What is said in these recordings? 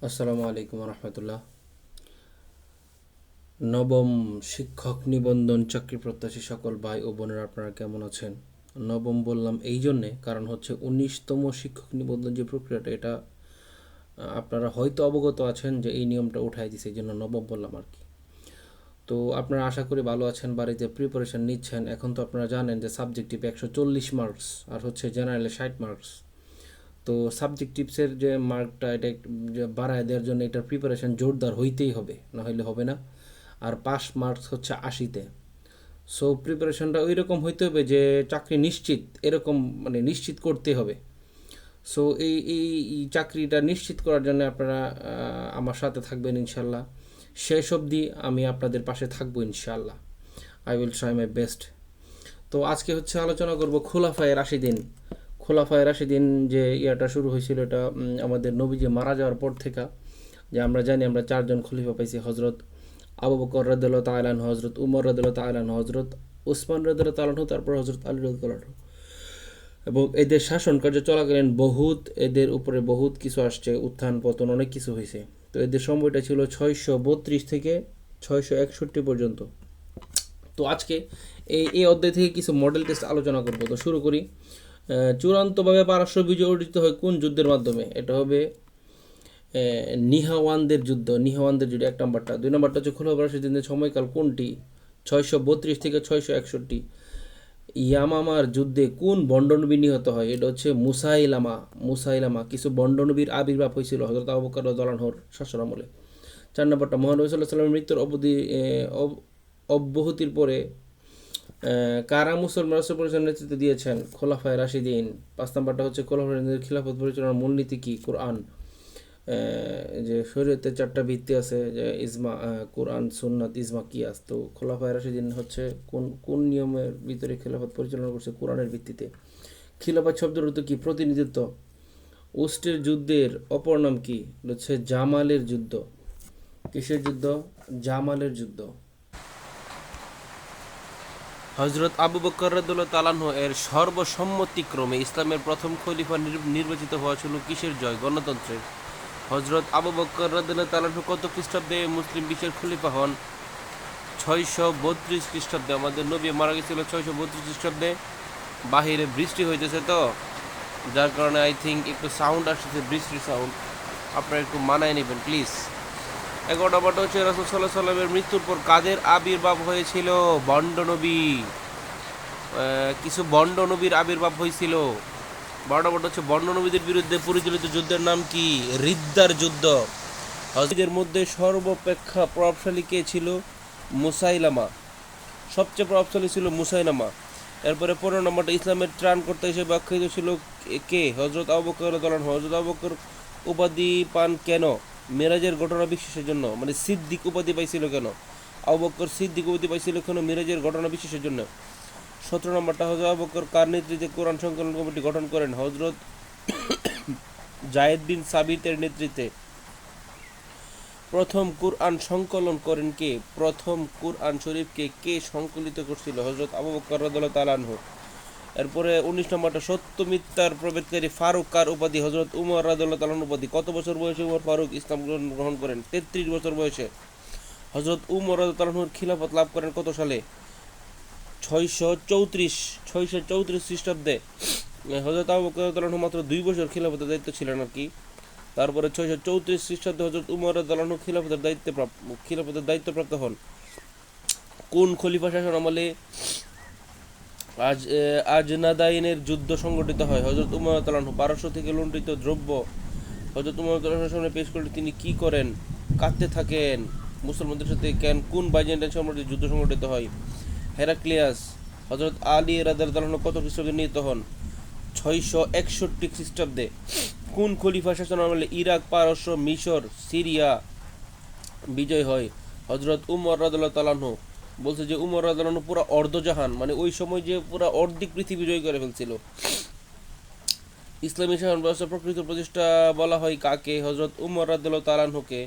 আসসালামু আলাইকুম রহমতুল্লাহ। নবম শিক্ষক নিবন্ধন চাকরি প্রত্যাশী সকল ভাই ও বোনেরা, আপনারা কেমন আছেন? নবম বললাম এই জন্যে, কারণ হচ্ছে 19তম শিক্ষক নিবন্ধন যে প্রক্রিয়াটা, এটা আপনারা হয়তো অবগত আছেন যে এই নিয়মটা উঠাই দিছে, এই জন্য নবম বললাম আর কি। তো আপনারা আশা করি ভালো আছেন, বাড়িতে প্রিপারেশন নিচ্ছেন। এখন তো আপনারা জানেন যে সাবজেক্টিভ 140 মার্কস আর হচ্ছে জেনারেলে 60 মার্কস। তো সাবজেক্টিভসের যে মার্কটা, এটা যে বাড়ায় দেওয়ার জন্য এটার প্রিপারেশন জোরদার হইতেই হবে, না হলে হবে না। আর পাস মার্কস হচ্ছে 80-তে। সো প্রিপারেশনটা ওই রকম হইতে হবে যে চাকরি নিশ্চিত, এরকম মানে নিশ্চিত করতে হবে। সো এই চাকরিটা নিশ্চিত করার জন্য আপনারা আমার সাথে থাকবেন ইনশাল্লাহ। শেষ অবধি আমি আপনাদের পাশে থাকবো ইনশাল্লাহ। I will try my best. তো আজকে হচ্ছে আলোচনা করব খোলাফায়ে রাশিদিন। খোলাফায়ে রাশিদিন যে ইয়াটা শুরু হয়েছিল, এটা আমাদের নবীজি মারা যাওয়ার পর থেকে। যে আমরা জানি আমরা চারজন খলিফা পাইছি: হজরত আবু বকর রাদিয়াল্লাহু তাআলা আনহু, হজরত উমর রাদিয়াল্লাহু তাআলা আনহু, হজরত উসমান রাদিয়াল্লাহু তাআলা আনহু, তারপর হজরত আলী রাদিয়াল্লাহু তাআলা আনহু। এবং এদের শাসন কার্য চলাকালীন এদের উপরে বহুত কিছু আসছে, উত্থান পতন অনেক কিছু হয়েছে। তো এদের সময়টা ছিল 632 থেকে 661 পর্যন্ত। তো আজকে এই অধ্যায় থেকে কিছু মডেল টেস্ট আলোচনা করব। তো শুরু করি। চূড়ান্তভাবে পারস্য বিজয় অর্জিত হয় কোন যুদ্ধের মাধ্যমে? এটা হবে নিহাওয়ানদের যুদ্ধ। নিহাওয়ানদের যুদ্ধ 1 নম্বরটা। 2 নম্বরটা হচ্ছে খোলাফা রাশিদিনের সময়কাল কোনটি? 632 থেকে 661। ইয়ামামার যুদ্ধে কোন বন্ডনবী নিহত হয়? এটা হচ্ছে মুসাইলামা। মুসাইলামা। কিছু বন্ডনবীর আবির্ভাব হয়েছিল হযরত আবু বকর রাদিয়াল্লাহু আনহুর শাসনামলে। 4 নম্বরটা মহানবী সাল্লাল্লাহু আলাইহি ওয়াসাল্লামের মৃত্যুর অব্যাহতির পরে কারা মুসলমান রাষ্ট্র পরিচালনার নেতৃত্ব দিয়েছেন? খোলাফায়ে রাশিদিন। 5 নম্বরটা হচ্ছে খোলাফায়ে রাশিদিনের খিলাফত পরিচালনার মূলনীতি কি? কোরআন। যে শরীয়তের 4টা ভিত্তি আছে, যে ইজমা, কোরআন, সুন্নাত, ইজমা, কিয়াস। তো খোলাফায়ে রাশিদিন হচ্ছে কোন কোন নিয়মের ভিতরে খেলাফত পরিচালনা করছে? কোরআনের ভিত্তিতে। খিলাফত শব্দের অর্থ কি? প্রতিনিধিত্ব। উস্টের যুদ্ধের অপর নাম কি? হচ্ছে জামালের যুদ্ধ। কিসের যুদ্ধ? জামালের যুদ্ধ। হজরত আবু বকর রাদিয়াল্লাহু তাআলা আনহু এর সর্বসম্মতিক্রমে ইসলামের প্রথম খলিফা নির্বাচিত হওয়া ছিল কিসের জয়? গণতন্ত্রের। হজরত আবু বকর রাদিয়াল্লাহু তাআলা আনহু কত খ্রিস্টাব্দে মুসলিম বিশ্বের খলিফা হন? 632 খ্রিস্টাব্দে। আমাদের নবী মারা গেছিল 632 খ্রিস্টাব্দে। বাহিরে বৃষ্টি হইতেছে, তো যার কারণে আই থিঙ্ক একটু সাউন্ড আসতেছে, বৃষ্টির সাউন্ড। আপনারা একটু মানায় নেবেন প্লিজ। 11 নম্বরটা হচ্ছে রাসূল সাল্লাল্লাহু আলাইহি সাল্লামের মৃত্যুর পর কাদের আবির্ভাব হয়েছিল? ভণ্ড নবী। কিছু ভণ্ড নবীর আবির্ভাব হয়েছিল। 12 নম্বরটা হচ্ছে ভণ্ড নবীদের বিরুদ্ধে পরিচালিত যুদ্ধের নাম কি? রিদ্দার যুদ্ধ। হজরতের মধ্যে সর্বাপেক্ষা প্রভাবশালী কে ছিল? মুসাইলামা। সবচেয়ে প্রভাবশালী ছিল মুসাইলামা। এরপরে 15 নম্বরটা ইসলামের ত্রাণকর্তা হিসেবে আখ্যায়িত ছিল কে? হজরত আবু বকর রাদিয়াল্লাহু আনহু। হজরত আবু বকর উপাধি পান কেন? মেরাজের ঘটনা বিশ্বাসের জন্য। মানে সিদ্দিক উপাধি পাইছিল কেন? আবু বকর সিদ্দিক উপাধি পাইছিল কেন? মেরাজের ঘটনা বিশ্বাসের জন্য। 17 নম্বরটা হজরত আবু বকর কার নেতৃত্বে কোরআন সংকলন কমিটি গঠন করেন? হজরত জায়েদ বিন সাবিতের নেতৃত্বে। প্রথম কুরআন সংকলন করেন কে? প্রথম কুরআন শরীফকে কে সংকলিত করছিল? হজরত আবু বকর রাদিয়াল্লাহু তাআলা আনহু। এরপরে 19 নম্বরটা সত্য মিথ্যার প্রভেদকারী ফারুক কার উপাধি? হজরত উমর রাদিয়াল্লাহু তাআলা আনহু উপাধি। কত বছর বয়সে উমর ফারুক ইসলাম গ্রহণ করেন? 33 বছর বয়সে। হজরত উমর রাদিয়াল্লাহু তাআলা আনহুর খিলাফত লাভ করেন কত সালে? 634 খ্রিস্টাব্দে। হজরত আবু বকর রাদিয়াল্লাহু আনহু মাত্র 2 বছর খিলাফতের দায়িত্ব ছিলেন আর কি। তারপরে 634 খ্রিস্টাব্দে হজরত উমর রাদিয়াল্লাহু আনহু খিলাফতের দায়িত্বপ্রাপ্ত হন। কোন খলিফা শাসন আমলে আজনাদাইনের যুদ্ধ সংগঠিত হয়? হজরত উমর রাদিয়াল্লাহু আনহু। পারস্য থেকে লুণ্ঠিত দ্রব্য হজরত উমর রাদিয়াল্লাহু আনহুর সামনে পেশ করলে তিনি কি করেন? কাঁদতে থাকেন। মুসলমানদের সাথে কোন বাইজেন্টাইন সম্রাটের যুদ্ধ সংগঠিত হয়? হেরাক্লিয়াস। হজরত আলী রাদিয়াল্লাহু আনহু কত খ্রিস্টাব্দে নিহত হন? 661 খ্রিস্টাব্দে। কোন খলিফা শাসন আমলে ইরাক, পারস্য, মিশর, সিরিয়া বিজয় হয়? হজরত উমর রাদিয়াল্লাহু তাআলা আনহু। বলছে যে উমর রাদিয়াল্লাহু আনহু পুরো অর্ধজাহান, মানে ওই সময় যে পুরো অর্ধেক পৃথিবী জয় করে ফেলছিল। ইসলামী শাসন ব্যবস্থা প্রকৃত প্রতিষ্ঠা বলা হয় কাকে? হজরত উমর রাদিয়াল্লাহু তাআলা আনহুকে।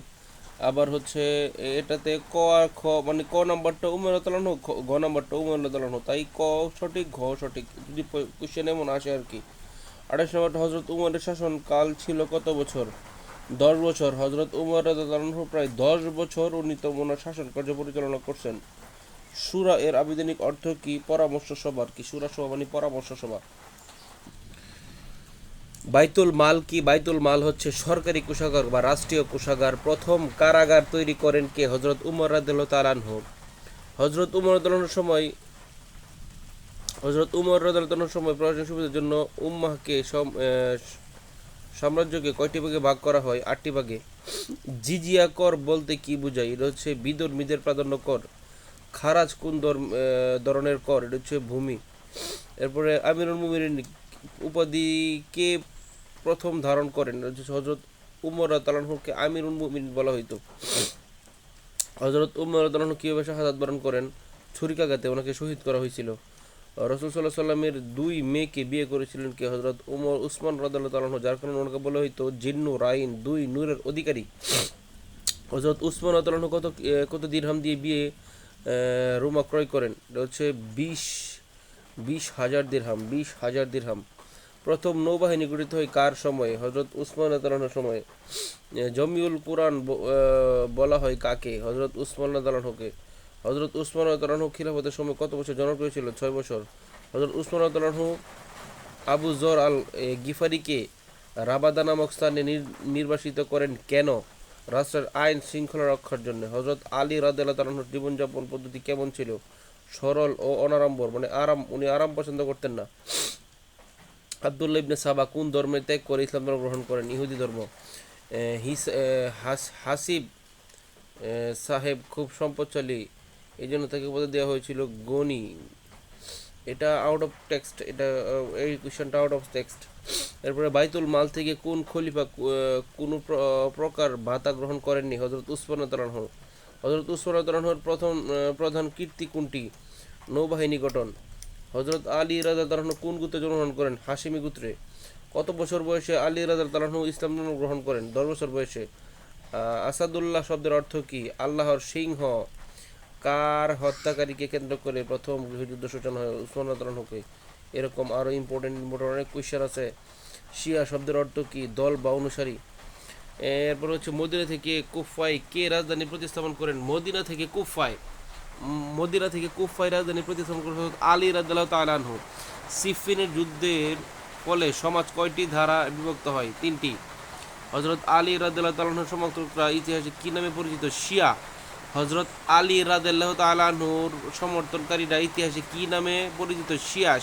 আবার হচ্ছে এটাতে ক আর খ, মানে ক নাম্বারটা উমর রাদিয়াল্লাহু আনহু, ঘ নাম্বারটা উমর রাদিয়াল্লাহু আনহু। তাই ক সঠিক, ঘ সঠিক, যদি কোশ্চেন এমন আসে আর কি। 28 নম্বরটা হজরত উমরের শাসন কাল ছিল কত বছর? 10 বছর। হযরত উমর রাদিয়াল্লাহু আনহু প্রায় 10 বছর উনি ওনার শাসন কার্য পরিচালনা করছেন। শুরা এর আবিধানিক অর্থ কি? পরামর্শ সভা। কি শুরা সভা মানে পরামর্শ সভা। বাইতুল মাল কি? বাইতুল মাল হচ্ছে সরকারি কোষাগার বা রাষ্ট্রীয় কোষাগার। প্রথম কারাগার তৈরি করেন কে? হযরত উমর রাদিয়াল্লাহু তাআলা আনহু। হযরত উমর রাদিয়াল্লাহু আনহুর সময় হযরত উমর রাদিয়াল্লাহু আনহুর সময় প্রশাসনিক সুবিধার জন্য উম্মাহকে সাম্রাজ্যকে কয়টি ভাগে ভাগ করা হয়? 8টি ভাগে। জিজিয়া কর বলতে কি বোঝায়? এটা হচ্ছে বিধর্মীদের প্রাধান্য কর। খারাজ কোন ধরনের কর? এটা হচ্ছে ভূমি। এরপরে আমিরুল মুমিনিন উপাধি কে প্রথম ধারণ করেন? এটা হচ্ছে হযরত উমর রাদিয়াল্লাহু আনহুকে আমিরুল মুমিনিন বলা হইতো। হযরত উমর রাদিয়াল্লাহু আনহু কিভাবে শাহাদাত বরণ করেন? ছুরিকাঘাতে ওনাকে শহীদ করা হয়েছিল। রাসূল সাল্লাল্লাহু আলাইহি সাল্লামের 2 মেয়েকে বিয়ে করেছিলেন কে? হযরত উসমান রাদিয়াল্লাহু তাআলা আনহু, যার কারণে ওনাকে বলা হইতো জিন্নু রাইন, 2 নূরের অধিকারী। হযরত উসমান রাদিয়াল্লাহু আনহু কত দিরহাম দিয়ে বিয়ে রুমা ক্রয় করেন? এটা হচ্ছে 20,000 দিরহাম। 20,000 দিরহাম। প্রথম নৌবাহিনী গঠিত হয় কার সময়ে? হযরত উসমান রাদিয়াল্লাহু আনহুর সময়ে। জমিউল কুরআন বলা হয় কাকে? হযরত উসমান রাদিয়াল্লাহু আনহুকে। হযরত উসমান রাদিয়াল্লাহু আনহু খিলাফতের সময় কত বছর জনপ্রিয় ছিল? 6 বছর। হযরত উসমান রাদিয়াল্লাহু আনহু আবু যর আল গিফারিকে রাবাদা নামক স্থানে নির্বাসিত করেন কেন? রাষ্ট্রের আইন শৃঙ্খলা রক্ষার জন্য। হযরত আলী রাদিয়াল্লাহু তাআলার জীবনযাপন পদ্ধতি কেমন ছিল? সরল ও অনাড়ম্বর, মানে আরাম, উনি আরাম পছন্দ করতেন না। আব্দুল্লাহ ইবনে সাবা কোন ধর্মে ত্যাগ করে ইসলাম ধর্ম গ্রহণ করেন? ইহুদি ধর্ম। হাসিব সাহেব খুব সম্পদশালী, এই জন্য তাকে পদে দেওয়া হয়েছিল গনি। এটা আউট অফ টেক্সট, এটা এই কোয়েশ্চেনটা আউট অফ টেক্সট। এরপরে বাইতুল মাল থেকে কোন খলিফা কোনো প্রকার ভাতা গ্রহণ করেননি? হযরত উসমান রাদিয়াল্লাহু আনহু। হযরত উসমান রাদিয়াল্লাহু আনহুর প্রথম প্রধান কীর্তি কোনটি? নৌবাহিনী গঠন। হযরত আলী রাদিয়াল্লাহু আনহু কোন গোত্রে জন্মগ্রহণ করেন? হাশিমি গোত্রে। কত বছর বয়সে আলী রাদিয়াল্লাহু আনহু ইসলাম ধর্ম গ্রহণ করেন? 10 বছর বয়সে। আসাদুল্লাহ শব্দের অর্থ কি? আল্লাহর সিংহ। কার হত্যাকারীকে কেন্দ্র করে প্রথম গৃহযুদ্ধ সূচনা হয়? উসমান রাদিয়াল্লাহু আনহুকে। এরকম আরও ইম্পর্টেন্ট অনেক কোয়েশ্চেন আছে। শিয়া শব্দের অর্থ কি? দল বা অনুসারী। এরপর হচ্ছে মদিনা থেকে কুফায় কে রাজধানী প্রতিস্থাপন করেন? মদিনা থেকে কুফায় রাজধানী প্রতিস্থাপন করেন আলী রাদিয়াল্লাহু তাআলা আনহু। সিফিনের যুদ্ধের ফলে সমাজ কয়টি ধারা বিভক্ত হয়? 3টি। হযরত আলী রাদিয়াল্লাহু তাআলা আনহুর সমর্থকরা ইতিহাসে কি নামে পরিচিত? শিয়া। হযরত আলী রাদিয়াল্লাহু তাআলা আনহুর সমর্থনকারীরা ইতিহাসে কি নামে পরিচিত? শিয়া।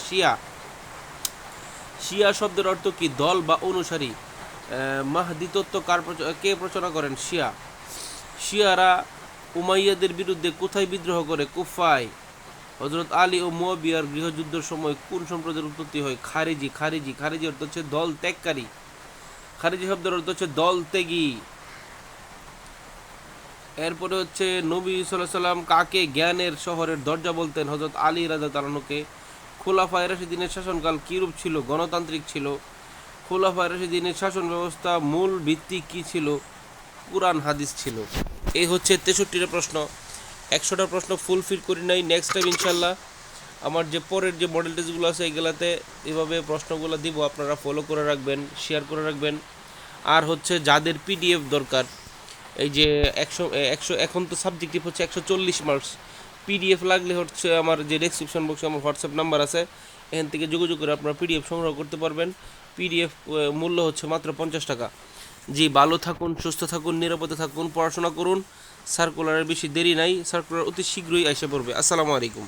শিয়া শব্দের অর্থ কি? দল বা অনুসারী। মাহদি তত্ত্ব কে প্রচার করেন? শিয়ারা উমাইয়াদের বিরুদ্ধে কোথায় বিদ্রোহ করে? কুফায়। হযরত আলী ও মুয়াবিয়ার গৃহযুদ্ধের সময় কোন সম্প্রদায়ের উৎপত্তি হয়? খারিজি অর্থ হচ্ছে দল ত্যাগকারী। খারিজি শব্দের অর্থ হচ্ছে দল ত্যাগী। এরপরে হচ্ছে নবী সাল্লাল্লাহু আলাইহি সাল্লাম কাকে জ্ঞানের শহরের দরজা বলতেন? হযরত আলী রাদিয়াল্লাহু তাআলা আনহুকে। খোলাফায়ে রাশিদিনের শাসনকাল কিরূপ ছিল? গণতান্ত্রিক ছিল। খোলাফায়ে রাশিদিনের শাসন ব্যবস্থা মূল ভিত্তি কি ছিল? কুরআন হাদিস ছিল। এই হচ্ছে 63টা প্রশ্ন। 100টা প্রশ্ন ফুলফিল করি নাই। নেক্সট টাইম ইনশাল্লাহ আমার যে পরের যে মডেল টেস্টগুলো আছে এগুলাতে এভাবে প্রশ্নগুলো দিব, আপনারা ফলো করে রাখবেন, শেয়ার করে রাখবেন। আর হচ্ছে যাদের পিডিএফ দরকার, এই যে 100 এখন তো সাবজেক্টিভ হচ্ছে 140 মার্কস। পিডিএফ লাগলে হচ্ছে আমার যে ডেসক্রিপশন বক্সে আমার হোয়াটসঅ্যাপ নাম্বার আছে, এখান থেকে যোগাযোগ করে আপনারা পিডিএফ সংগ্রহ করতে পারবেন। পিডিএফ মূল্য হচ্ছে মাত্র 50 টাকা। জি, ভালো থাকুন, সুস্থ থাকুন, নিরাপদে থাকুন, পড়াশোনা করুন। সার্কুলারের বেশি দেরি নাই, সার্কুলার অতি শীঘ্রই এসে পড়বে। আসসালামু আলাইকুম।